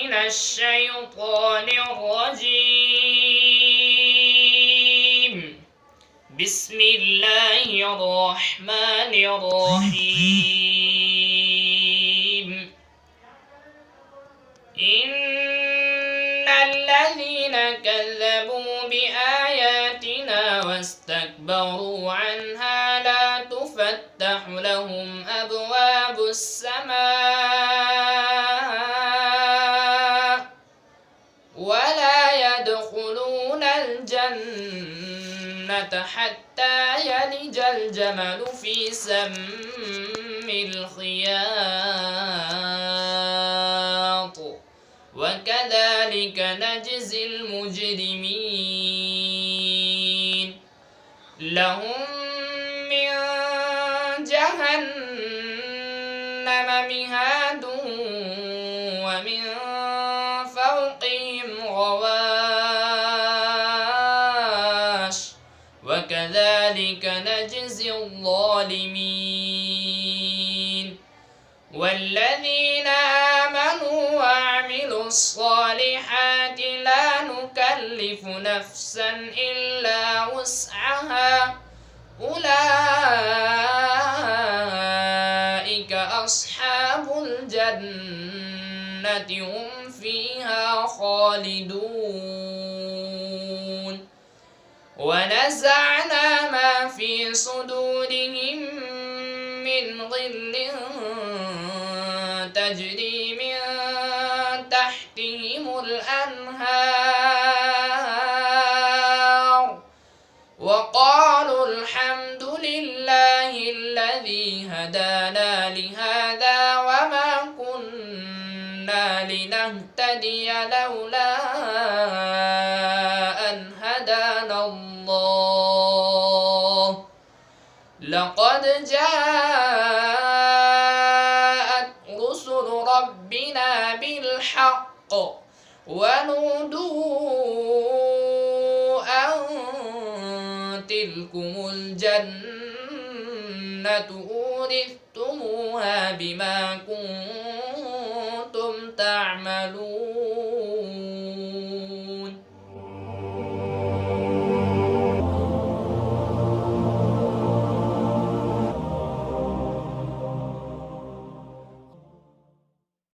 من الشيطان الرجيم. بسم الله الرحمن الرحيم. إن الذين كذبوا بآياتنا واستكبروا عنها لا تفتح لهم أبواب السماء ولا يدخلون الجنة حتى يلج الجمل في سم الخياط وكذلك نجزي المجرمين. لهم من جهنم مهاد ومن فوقهم غواش وكذلك نجزي الظالمين. والذين آمنوا وعملوا الصالحات لا نكلف نفسا إلا وسعها أولئك أصحاب الجنة هم فيها خالدون. ونزعنا ما في صدورهم من غل تجري من تحتهم الأنهار وقالوا الحمد لله الذي هدانا لهذا وما كنا لنهتدي لولا أن هدانا الله. لقد جاءت رسل ربنا بالحق ونودوا أن تلكم الجنة أورثتموها بما كنتم تعملون.